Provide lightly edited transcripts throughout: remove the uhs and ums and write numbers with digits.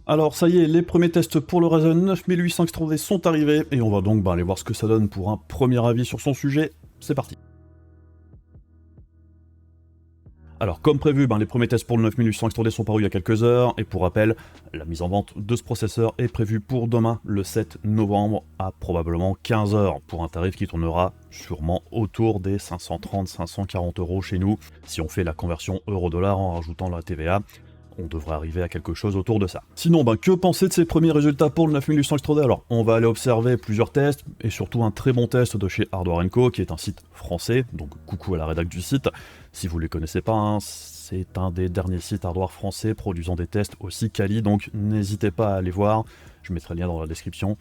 Alors ça y est, les premiers tests pour le Ryzen 9800 X3D sont arrivés, et on va donc aller voir ce que ça donne pour un premier avis sur son sujet. C'est parti. Alors comme prévu, les premiers tests pour le 9800 X3D sont parus il y a quelques heures, et pour rappel, la mise en vente de ce processeur est prévue pour demain, le 7 novembre, à probablement 15h, pour un tarif qui tournera sûrement autour des 530-540 € chez nous, si on fait la conversion euro-dollar en rajoutant la TVA. On devrait arriver à quelque chose autour de ça. Sinon, que penser de ces premiers résultats pour le 9800 X3D? Alors, on va aller observer plusieurs tests, et surtout un très bon test de chez Hardware & Co, qui est un site français, donc coucou à la rédac du site. Si vous ne les connaissez pas, c'est un des derniers sites hardware français produisant des tests aussi quali, donc n'hésitez pas à aller voir, je mettrai le lien dans la description.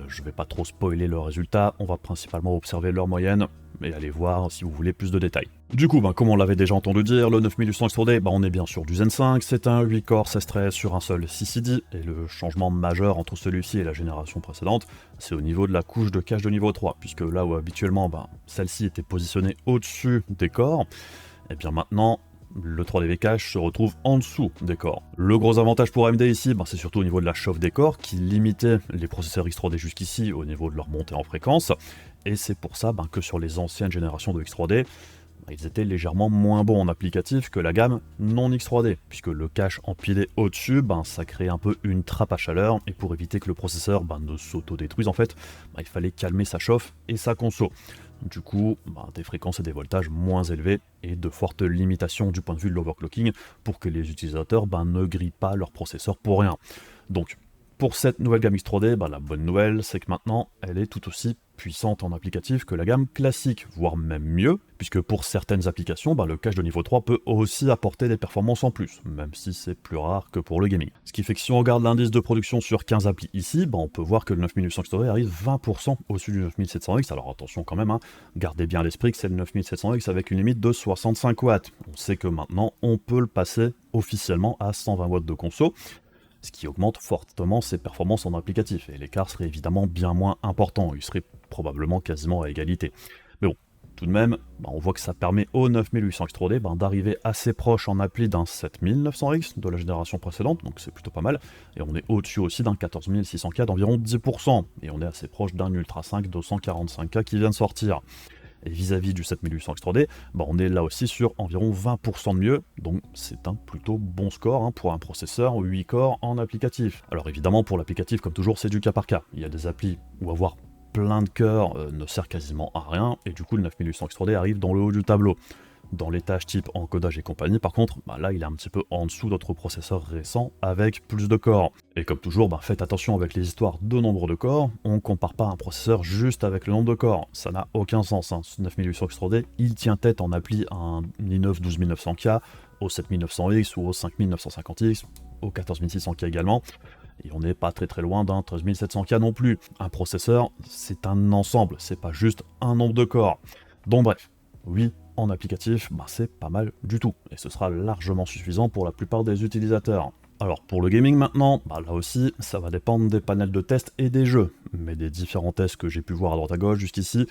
Je vais pas trop spoiler leurs résultats, on va principalement observer leur moyenne, mais allez voir si vous voulez plus de détails. Du coup, comme on l'avait déjà entendu dire, le 9800 X3D, on est bien sur du Zen 5, c'est un 8 core 16-13 sur un seul CCD, et le changement majeur entre celui-ci et la génération précédente, c'est au niveau de la couche de cache de niveau 3, puisque là où habituellement celle-ci était positionnée au-dessus des corps, et bien maintenant, le 3DV cache se retrouve en dessous des corps. Le gros avantage pour AMD ici, c'est surtout au niveau de la chauffe des corps, qui limitait les processeurs X3D jusqu'ici au niveau de leur montée en fréquence, et c'est pour ça que sur les anciennes générations de X3D, ils étaient légèrement moins bons en applicatif que la gamme non X3D, puisque le cache empilé au-dessus, ça crée un peu une trappe à chaleur, et pour éviter que le processeur ne s'auto-détruise en fait, il fallait calmer sa chauffe et sa conso. Du coup, des fréquences et des voltages moins élevés et de fortes limitations du point de vue de l'overclocking pour que les utilisateurs ne grillent pas leur processeur pour rien. Donc, pour cette nouvelle gamme X3D, la bonne nouvelle, c'est que maintenant, elle est tout aussi puissante en applicatif que la gamme classique, voire même mieux, puisque pour certaines applications, le cache de niveau 3 peut aussi apporter des performances en plus, même si c'est plus rare que pour le gaming. Ce qui fait que si on regarde l'indice de production sur 15 applis ici, on peut voir que le 9800 X3D arrive 20% au-dessus du 9700X, alors attention quand même, gardez bien à l'esprit que c'est le 9700X avec une limite de 65 watts. On sait que maintenant, on peut le passer officiellement à 120 watts de conso, ce qui augmente fortement ses performances en applicatif, et l'écart serait évidemment bien moins important, il serait probablement quasiment à égalité. Mais bon, tout de même, on voit que ça permet au 9800 X3D d'arriver assez proche en appli d'un 7900X de la génération précédente, donc c'est plutôt pas mal, et on est au-dessus aussi d'un 14600K d'environ 10%, et on est assez proche d'un Ultra 5 245K qui vient de sortir. Et vis-à-vis du 7800 X3D, on est là aussi sur environ 20% de mieux, donc c'est un plutôt bon score pour un processeur 8 corps en applicatif. Alors évidemment, pour l'applicatif, comme toujours, c'est du cas par cas. Il y a des applis où avoir plein de cœurs ne sert quasiment à rien, et du coup le 9800 X3D arrive dans le haut du tableau. Dans les tâches type encodage et compagnie, par contre, là il est un petit peu en dessous d'autres processeurs récents avec plus de corps. Et comme toujours, faites attention avec les histoires de nombre de corps, on compare pas un processeur juste avec le nombre de corps, ça n'a aucun sens. Ce 9800 X3D, il tient tête en appli à un i9 12900K, au 7900X ou au 5950X, au 14600K également, et on n'est pas très loin d'un 13700K non plus. Un processeur, c'est un ensemble, c'est pas juste un nombre de corps. Donc bref, oui, en applicatif, c'est pas mal du tout, et ce sera largement suffisant pour la plupart des utilisateurs. Alors pour le gaming maintenant, là aussi, ça va dépendre des panels de test et des jeux, mais des différents tests que j'ai pu voir à droite à gauche jusqu'ici,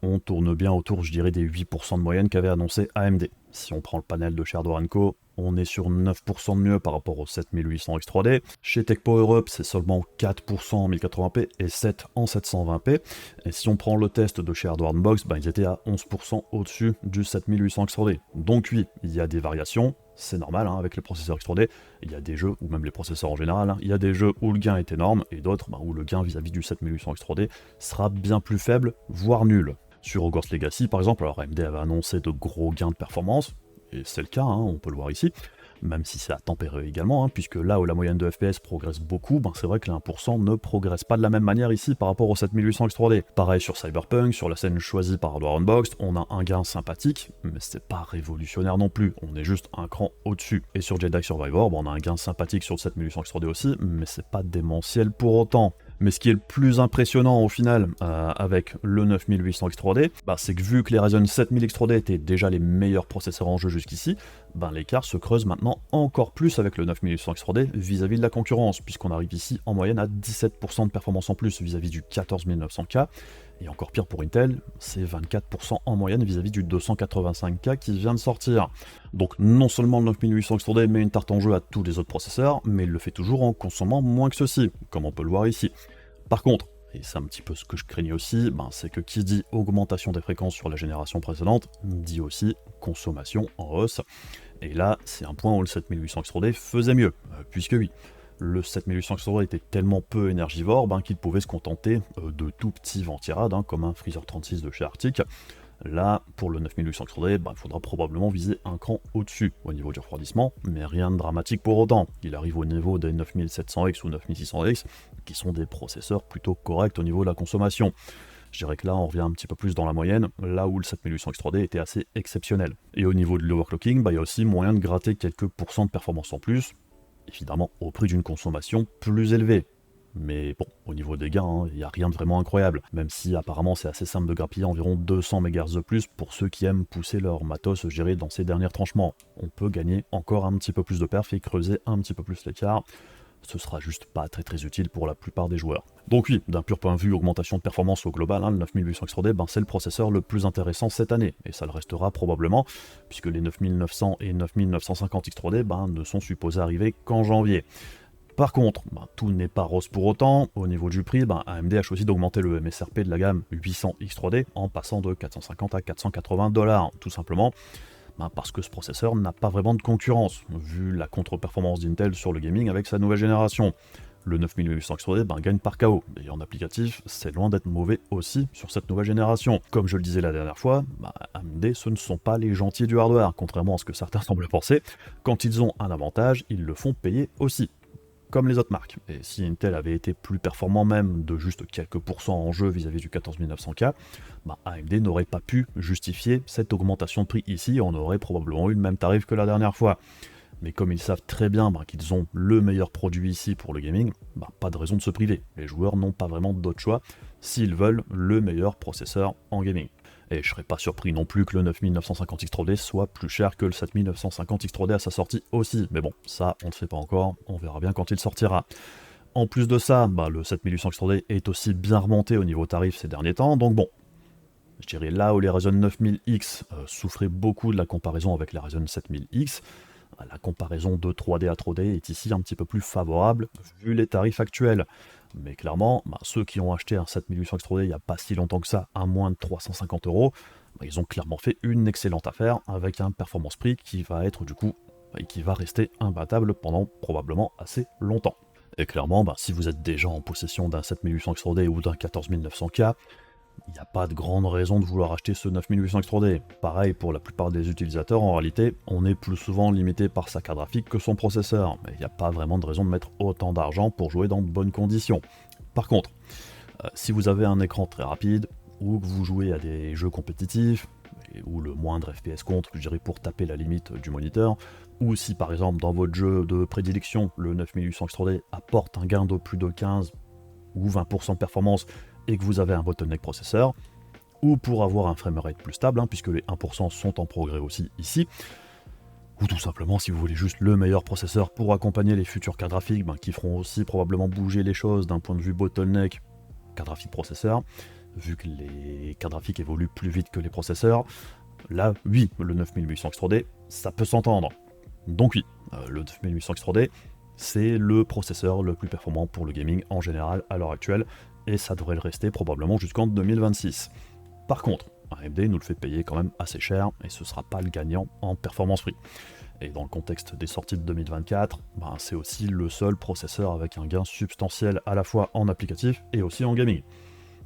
on tourne bien autour, je dirais, des 8% de moyenne qu'avait annoncé AMD. Si on prend le panel de chez Hardware & Co, on est sur 9% de mieux par rapport au 7800 X3D. Chez TechPowerUp, c'est seulement 4% en 1080p et 7% en 720p. Et si on prend le test de chez Hardware Box, ils étaient à 11% au-dessus du 7800 X3D. Donc oui, il y a des variations, c'est normal avec les processeurs X3D. Il y a des jeux, ou même les processeurs en général, il y a des jeux où le gain est énorme, et d'autres où le gain vis-à-vis du 7800 X3D sera bien plus faible, voire nul. Sur Hogwarts Legacy par exemple, alors AMD avait annoncé de gros gains de performance, et c'est le cas, on peut le voir ici, même si c'est à tempérer également, puisque là où la moyenne de FPS progresse beaucoup, c'est vrai que les 1% ne progresse pas de la même manière ici par rapport au 7800 X3D. Pareil sur Cyberpunk, sur la scène choisie par Hardware Unboxed, on a un gain sympathique, mais c'est pas révolutionnaire non plus, on est juste un cran au-dessus. Et sur Jedi Survivor, on a un gain sympathique sur le 7800 X3D aussi, mais c'est pas démentiel pour autant. Mais ce qui est le plus impressionnant au final avec le 9800 X3D, c'est que vu que les Ryzen 7000 X3D étaient déjà les meilleurs processeurs en jeu jusqu'ici, l'écart se creuse maintenant encore plus avec le 9800 X3D vis-à-vis de la concurrence, puisqu'on arrive ici en moyenne à 17% de performance en plus vis-à-vis du 14900K, et encore pire pour Intel, c'est 24% en moyenne vis-à-vis du 285K qui vient de sortir. Donc non seulement le 9800 X3D met une tarte en jeu à tous les autres processeurs, mais il le fait toujours en consommant moins que ceux-ci, comme on peut le voir ici. Par contre, et c'est un petit peu ce que je craignais aussi, c'est que qui dit augmentation des fréquences sur la génération précédente, dit aussi consommation en hausse. Et là, c'est un point où le 7800 X3D faisait mieux, puisque oui, le 7800 X3D était tellement peu énergivore qu'il pouvait se contenter de tout petits ventirades, comme un Freezer 36 de chez Arctic. Là, pour le 9800 X3D, il faudra probablement viser un cran au-dessus au niveau du refroidissement, mais rien de dramatique pour autant. Il arrive au niveau des 9700X ou 9600X, qui sont des processeurs plutôt corrects au niveau de la consommation. Je dirais que là, on revient un petit peu plus dans la moyenne, là où le 7800 X3D était assez exceptionnel. Et au niveau de l'overclocking, il y a aussi moyen de gratter quelques pourcents de performance en plus, évidemment au prix d'une consommation plus élevée. Mais bon, au niveau des gains, il n'y a rien de vraiment incroyable, même si apparemment c'est assez simple de grappiller environ 200 MHz de plus pour ceux qui aiment pousser leur matos géré dans ces derniers tranchements. On peut gagner encore un petit peu plus de perf et creuser un petit peu plus l'écart. Ce sera juste pas très utile pour la plupart des joueurs. Donc oui, d'un pur point de vue augmentation de performance au global, le 9800 X3D, c'est le processeur le plus intéressant cette année, et ça le restera probablement, puisque les 9900 et 9950 X3D ne sont supposés arriver qu'en janvier. Par contre, tout n'est pas rose pour autant. Au niveau du prix, AMD a choisi d'augmenter le MSRP de la gamme 800 X3D en passant de 450 à 480 $, tout simplement parce que ce processeur n'a pas vraiment de concurrence, vu la contre-performance d'Intel sur le gaming avec sa nouvelle génération. Le 9800 X3D gagne par KO, et en applicatif, c'est loin d'être mauvais aussi sur cette nouvelle génération. Comme je le disais la dernière fois, AMD, ce ne sont pas les gentils du hardware, contrairement à ce que certains semblent penser. Quand ils ont un avantage, ils le font payer aussi, comme les autres marques. Et si Intel avait été plus performant même de juste quelques pourcents en jeu vis-à-vis du 14900K, AMD n'aurait pas pu justifier cette augmentation de prix ici, on aurait probablement eu le même tarif que la dernière fois. Mais comme ils savent très bien qu'ils ont le meilleur produit ici pour le gaming, pas de raison de se priver. Les joueurs n'ont pas vraiment d'autre choix s'ils veulent le meilleur processeur en gaming. Et je serais pas surpris non plus que le 9950 X3D soit plus cher que le 7950 X3D à sa sortie aussi. Mais bon, ça on ne sait pas encore, on verra bien quand il sortira. En plus de ça, le 7800 X3D est aussi bien remonté au niveau tarif ces derniers temps, donc bon, je dirais là où les Ryzen 9000X souffraient beaucoup de la comparaison avec les Ryzen 7000X, la comparaison de 3D à 3D est ici un petit peu plus favorable vu les tarifs actuels. Mais clairement, ceux qui ont acheté un 7800 X3D il n'y a pas si longtemps que ça, à moins de 350 €, ils ont clairement fait une excellente affaire avec un performance prix qui va être du coup, et qui va rester imbattable pendant probablement assez longtemps. Et clairement, si vous êtes déjà en possession d'un 7800 X3D ou d'un 14900K, il n'y a pas de grande raison de vouloir acheter ce 9800 X3D. Pareil pour la plupart des utilisateurs, en réalité, on est plus souvent limité par sa carte graphique que son processeur. Mais il n'y a pas vraiment de raison de mettre autant d'argent pour jouer dans de bonnes conditions. Par contre, si vous avez un écran très rapide, ou que vous jouez à des jeux compétitifs, où le moindre FPS compte, je dirais pour taper la limite du moniteur, ou si par exemple dans votre jeu de prédilection, le 9800 X3D apporte un gain de plus de 15 ou 20% de performance, et que vous avez un bottleneck processeur, ou pour avoir un framerate plus stable, puisque les 1% sont en progrès aussi ici, ou tout simplement si vous voulez juste le meilleur processeur pour accompagner les futures cartes graphiques qui feront aussi probablement bouger les choses d'un point de vue bottleneck, carte graphique processeur, vu que les cartes graphiques évoluent plus vite que les processeurs. Là, oui, le 9800 X3D, ça peut s'entendre. Donc oui, le 9800 X3D, c'est le processeur le plus performant pour le gaming en général à l'heure actuelle, et ça devrait le rester probablement jusqu'en 2026. Par contre, AMD nous le fait payer quand même assez cher, et ce sera pas le gagnant en performance prix. Et dans le contexte des sorties de 2024, c'est aussi le seul processeur avec un gain substantiel à la fois en applicatif et aussi en gaming.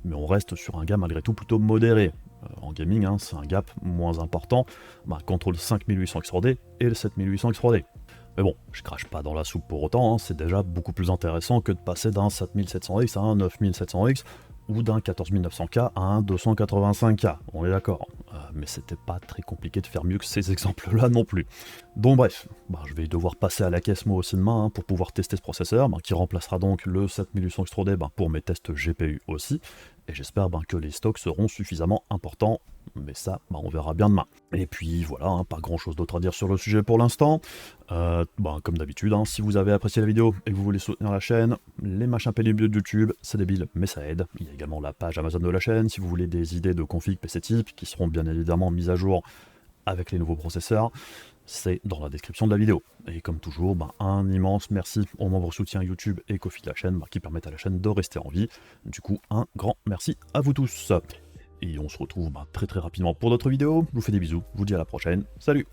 Mais on reste sur un gain malgré tout plutôt modéré. En gaming, c'est un gap moins important qu'entre le 5800 X3D et le 7800 X3D. Mais bon, je crache pas dans la soupe pour autant, c'est déjà beaucoup plus intéressant que de passer d'un 7700X à un 9700X, ou d'un 14900K à un 285K, on est d'accord. Mais c'était pas très compliqué de faire mieux que ces exemples-là non plus. Donc bref, je vais devoir passer à la caisse moi aussi demain pour pouvoir tester ce processeur, qui remplacera donc le 7800 X3D pour mes tests GPU aussi, et j'espère que les stocks seront suffisamment importants, mais ça, on verra bien demain. Et puis voilà, pas grand chose d'autre à dire sur le sujet pour l'instant. Comme d'habitude, si vous avez apprécié la vidéo et que vous voulez soutenir la chaîne, les machins pénibles de YouTube, c'est débile, mais ça aide. Il y a également la page Amazon de la chaîne, si vous voulez des idées de config PC type, qui seront bien évidemment mises à jour avec les nouveaux processeurs, c'est dans la description de la vidéo. Et comme toujours, un immense merci aux membres soutien YouTube et Ko-fi de la chaîne, qui permettent à la chaîne de rester en vie. Du coup, un grand merci à vous tous. Et on se retrouve très rapidement pour d'autres vidéos. Je vous fais des bisous, je vous dis à la prochaine. Salut!